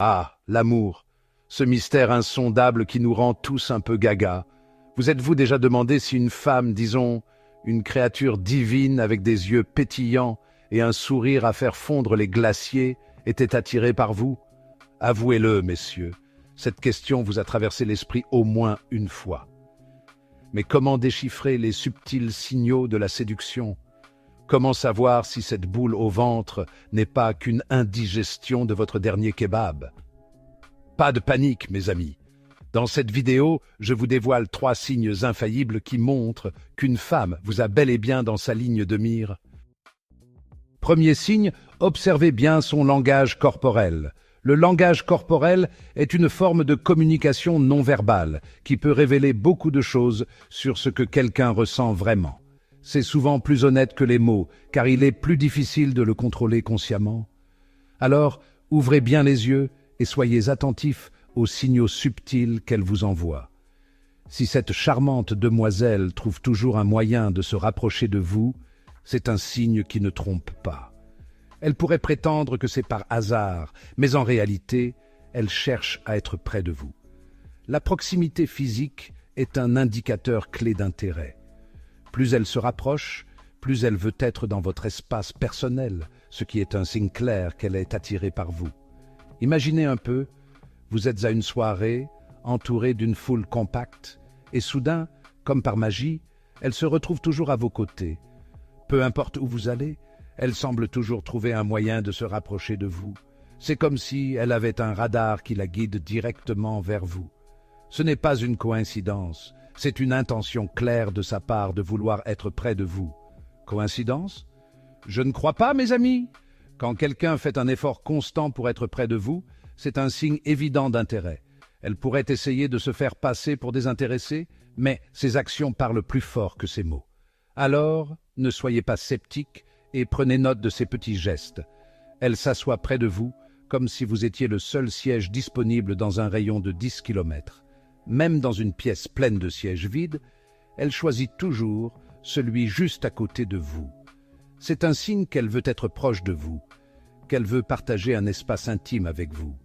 Ah, l'amour, ce mystère insondable qui nous rend tous un peu gaga. Vous êtes-vous déjà demandé si une femme, disons, une créature divine avec des yeux pétillants et un sourire à faire fondre les glaciers, était attirée par vous? Avouez-le, messieurs, cette question vous a traversé l'esprit au moins une fois. Mais comment déchiffrer les subtils signaux de la séduction? Comment savoir si cette boule au ventre n'est pas qu'une indigestion de votre dernier kebab? Pas de panique, mes amis. Dans cette vidéo, je vous dévoile 3 signes infaillibles qui montrent qu'une femme vous a bel et bien dans sa ligne de mire. Premier signe, observez bien son langage corporel. Le langage corporel est une forme de communication non verbale qui peut révéler beaucoup de choses sur ce que quelqu'un ressent vraiment. C'est souvent plus honnête que les mots, car il est plus difficile de le contrôler consciemment. Alors, ouvrez bien les yeux et soyez attentifs aux signaux subtils qu'elle vous envoie. Si cette charmante demoiselle trouve toujours un moyen de se rapprocher de vous, c'est un signe qui ne trompe pas. Elle pourrait prétendre que c'est par hasard, mais en réalité, elle cherche à être près de vous. La proximité physique est un indicateur clé d'intérêt. Plus elle se rapproche, plus elle veut être dans votre espace personnel, ce qui est un signe clair qu'elle est attirée par vous. Imaginez un peu, vous êtes à une soirée, entouré d'une foule compacte, et soudain, comme par magie, elle se retrouve toujours à vos côtés. Peu importe où vous allez, elle semble toujours trouver un moyen de se rapprocher de vous. C'est comme si elle avait un radar qui la guide directement vers vous. Ce n'est pas une coïncidence, c'est une intention claire de sa part de vouloir être près de vous. Coïncidence? Je ne crois pas, mes amis. Quand quelqu'un fait un effort constant pour être près de vous, c'est un signe évident d'intérêt. Elle pourrait essayer de se faire passer pour désintéressée, mais ses actions parlent plus fort que ses mots. Alors, ne soyez pas sceptiques et prenez note de ces petits gestes. Elle s'assoit près de vous, comme si vous étiez le seul siège disponible dans un rayon de 10 km. Même dans une pièce pleine de sièges vides, elle choisit toujours celui juste à côté de vous. C'est un signe qu'elle veut être proche de vous, qu'elle veut partager un espace intime avec vous.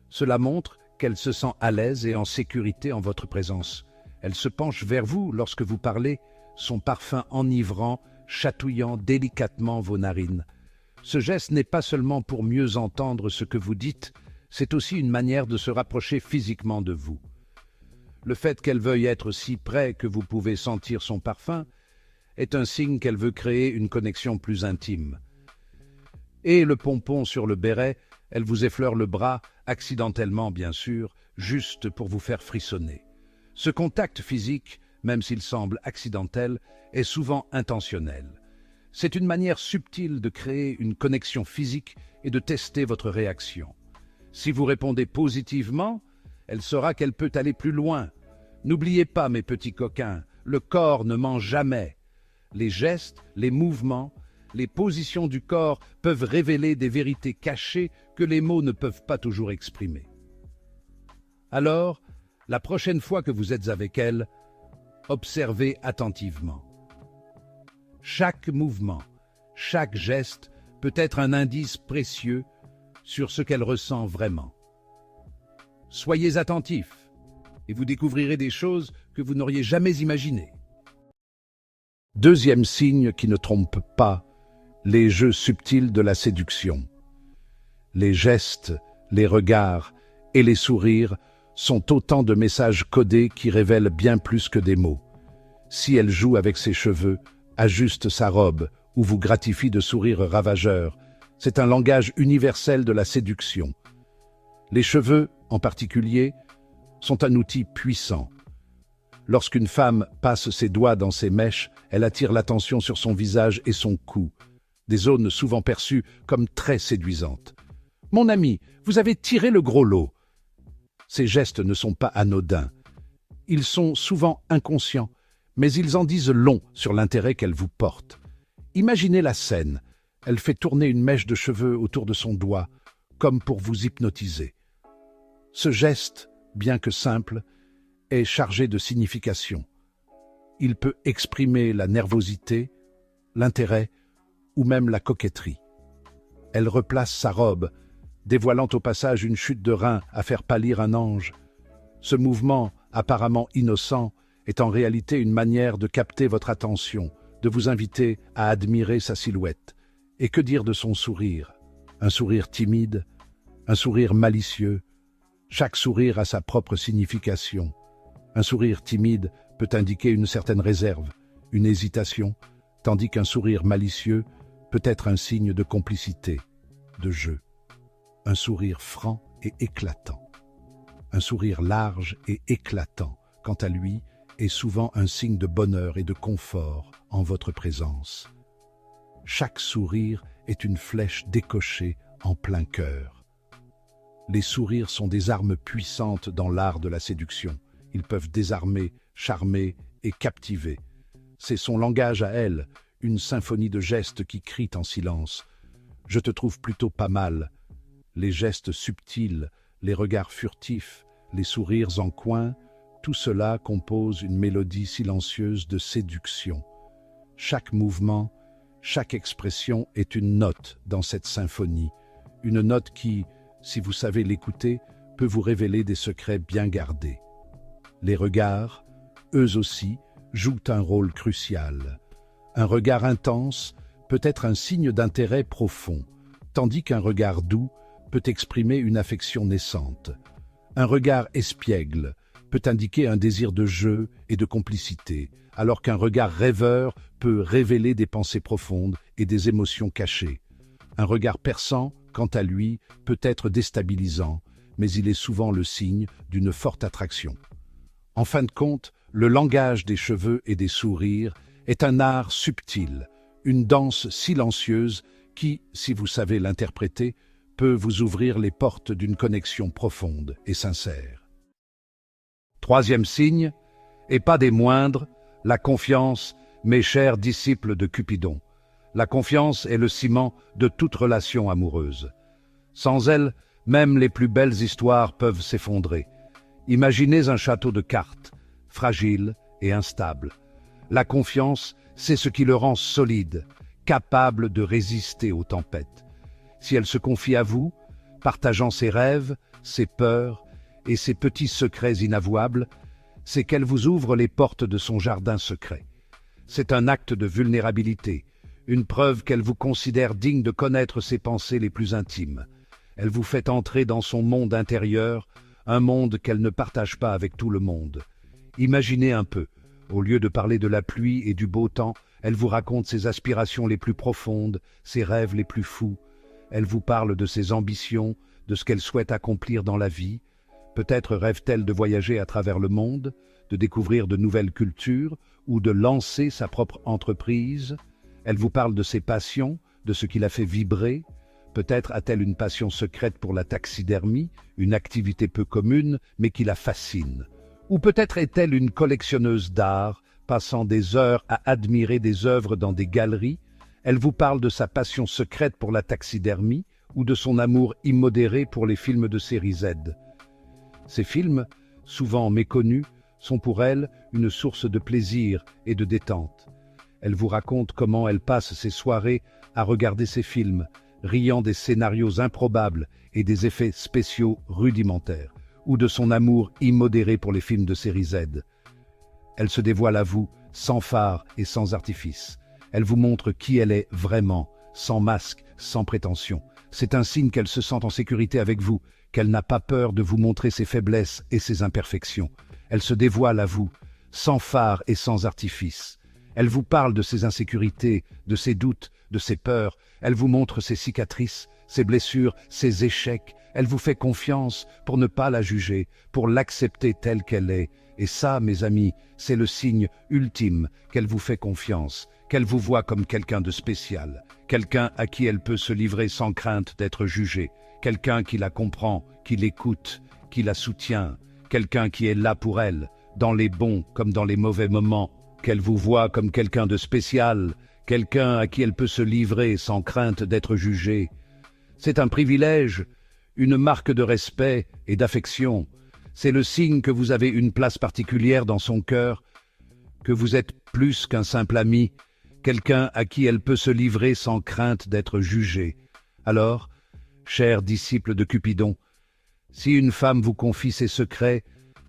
Cela montre qu'elle se sent à l'aise et en sécurité en votre présence. Elle se penche vers vous lorsque vous parlez, son parfum enivrant, chatouillant délicatement vos narines. Ce geste n'est pas seulement pour mieux entendre ce que vous dites, c'est aussi une manière de se rapprocher physiquement de vous. Le fait qu'elle veuille être si près que vous pouvez sentir son parfum est un signe qu'elle veut créer une connexion plus intime. Et le pompon sur le béret, elle vous effleure le bras, accidentellement bien sûr, juste pour vous faire frissonner. Ce contact physique, même s'il semble accidentel, est souvent intentionnel. C'est une manière subtile de créer une connexion physique et de tester votre réaction. Si vous répondez positivement, elle saura qu'elle peut aller plus loin. N'oubliez pas, mes petits coquins, le corps ne ment jamais. Les gestes, les mouvements, les positions du corps peuvent révéler des vérités cachées que les mots ne peuvent pas toujours exprimer. Alors, la prochaine fois que vous êtes avec elle, observez attentivement. Chaque mouvement, chaque geste peut être un indice précieux sur ce qu'elle ressent vraiment. Soyez attentifs et vous découvrirez des choses que vous n'auriez jamais imaginées. Deuxième signe qui ne trompe pas, les jeux subtils de la séduction. Les gestes, les regards et les sourires sont autant de messages codés qui révèlent bien plus que des mots. Si elle joue avec ses cheveux, ajuste sa robe ou vous gratifie de sourires ravageurs, c'est un langage universel de la séduction. Les cheveux, en particulier, sont un outil puissant. Lorsqu'une femme passe ses doigts dans ses mèches, elle attire l'attention sur son visage et son cou, des zones souvent perçues comme très séduisantes. « Mon ami, vous avez tiré le gros lot !» Ces gestes ne sont pas anodins. Ils sont souvent inconscients, mais ils en disent long sur l'intérêt qu'elle vous porte. Imaginez la scène. Elle fait tourner une mèche de cheveux autour de son doigt, comme pour vous hypnotiser. Ce geste, bien que simple, est chargé de signification. Il peut exprimer la nervosité, l'intérêt ou même la coquetterie. Elle replace sa robe, dévoilant au passage une chute de rein à faire pâlir un ange. Ce mouvement, apparemment innocent, est en réalité une manière de capter votre attention, de vous inviter à admirer sa silhouette. Et que dire de son sourire? Un sourire timide, un sourire malicieux. Chaque sourire a sa propre signification. Un sourire timide peut indiquer une certaine réserve, une hésitation, tandis qu'un sourire malicieux peut être un signe de complicité, de jeu. Un sourire franc et éclatant. Un sourire large et éclatant, quant à lui, est souvent un signe de bonheur et de confort en votre présence. Chaque sourire est une flèche décochée en plein cœur. Les sourires sont des armes puissantes dans l'art de la séduction. Ils peuvent désarmer, charmer et captiver. C'est son langage à elle, une symphonie de gestes qui crient en silence. Je te trouve plutôt pas mal. Les gestes subtils, les regards furtifs, les sourires en coin, tout cela compose une mélodie silencieuse de séduction. Chaque mouvement, chaque expression est une note dans cette symphonie, une note qui, si vous savez l'écouter, peut vous révéler des secrets bien gardés. Les regards, eux aussi, jouent un rôle crucial. Un regard intense peut être un signe d'intérêt profond, tandis qu'un regard doux peut exprimer une affection naissante. Un regard espiègle peut indiquer un désir de jeu et de complicité, alors qu'un regard rêveur peut révéler des pensées profondes et des émotions cachées. Un regard perçant, quant à lui, peut être déstabilisant, mais il est souvent le signe d'une forte attraction. En fin de compte, le langage des cheveux et des sourires est un art subtil, une danse silencieuse qui, si vous savez l'interpréter, peut vous ouvrir les portes d'une connexion profonde et sincère. Troisième signe, et pas des moindres, la confiance, mes chers disciples de Cupidon. La confiance est le ciment de toute relation amoureuse. Sans elle, même les plus belles histoires peuvent s'effondrer. Imaginez un château de cartes, fragile et instable. La confiance, c'est ce qui le rend solide, capable de résister aux tempêtes. Si elle se confie à vous, partageant ses rêves, ses peurs et ses petits secrets inavouables, c'est qu'elle vous ouvre les portes de son jardin secret. C'est un acte de vulnérabilité, une preuve qu'elle vous considère digne de connaître ses pensées les plus intimes. Elle vous fait entrer dans son monde intérieur, un monde qu'elle ne partage pas avec tout le monde. Imaginez un peu, au lieu de parler de la pluie et du beau temps, elle vous raconte ses aspirations les plus profondes, ses rêves les plus fous. Elle vous parle de ses ambitions, de ce qu'elle souhaite accomplir dans la vie. Peut-être rêve-t-elle de voyager à travers le monde, de découvrir de nouvelles cultures ou de lancer sa propre entreprise. Elle vous parle de ses passions, de ce qui la fait vibrer. Peut-être a-t-elle une passion secrète pour la taxidermie, une activité peu commune mais qui la fascine. Ou peut-être est-elle une collectionneuse d'art, passant des heures à admirer des œuvres dans des galeries. Elle vous parle de sa passion secrète pour la taxidermie ou de son amour immodéré pour les films de série Z. Ces films, souvent méconnus, sont pour elle une source de plaisir et de détente. Elle vous raconte comment elle passe ses soirées à regarder ces films, riant des scénarios improbables et des effets spéciaux rudimentaires, ou de son amour immodéré pour les films de série Z. Elle se dévoile à vous, sans phare et sans artifice. Elle vous montre qui elle est vraiment, sans masque, sans prétention. C'est un signe qu'elle se sent en sécurité avec vous, qu'elle n'a pas peur de vous montrer ses faiblesses et ses imperfections. Elle se dévoile à vous, sans phare et sans artifice. Elle vous parle de ses insécurités, de ses doutes, de ses peurs. Elle vous montre ses cicatrices, ses blessures, ses échecs. Elle vous fait confiance pour ne pas la juger, pour l'accepter telle qu'elle est. Et ça, mes amis, c'est le signe ultime qu'elle vous fait confiance, qu'elle vous voit comme quelqu'un de spécial, quelqu'un à qui elle peut se livrer sans crainte d'être jugée, quelqu'un qui la comprend, qui l'écoute, qui la soutient, quelqu'un qui est là pour elle, dans les bons comme dans les mauvais moments, qu'elle vous voit comme quelqu'un de spécial, quelqu'un à qui elle peut se livrer sans crainte d'être jugée. C'est un privilège, une marque de respect et d'affection. C'est le signe que vous avez une place particulière dans son cœur, que vous êtes plus qu'un simple ami, quelqu'un à qui elle peut se livrer sans crainte d'être jugée. Alors, chers disciples de Cupidon. Si une femme vous confie ses secrets,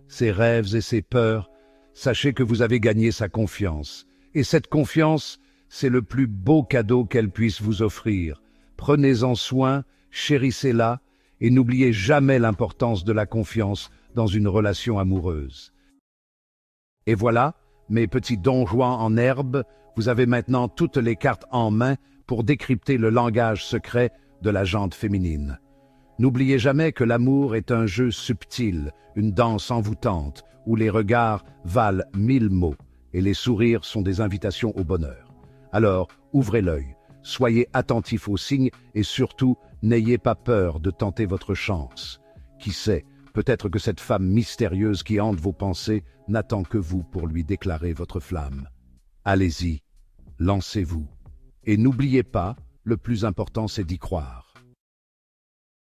ses rêves et ses peurs, sachez que vous avez gagné sa confiance. Et cette confiance, c'est le plus beau cadeau qu'elle puisse vous offrir. Prenez-en soin, chérissez-la, et n'oubliez jamais l'importance de la confiance dans une relation amoureuse. Et voilà, mes petits donjouans en herbe, vous avez maintenant toutes les cartes en main pour décrypter le langage secret de la jante féminine. N'oubliez jamais que l'amour est un jeu subtil, une danse envoûtante, où les regards valent 1000 mots et les sourires sont des invitations au bonheur. Alors, ouvrez l'œil, soyez attentifs aux signes et surtout, n'ayez pas peur de tenter votre chance. Qui sait, peut-être que cette femme mystérieuse qui hante vos pensées n'attend que vous pour lui déclarer votre flamme. Allez-y, lancez-vous. Et n'oubliez pas, le plus important c'est d'y croire.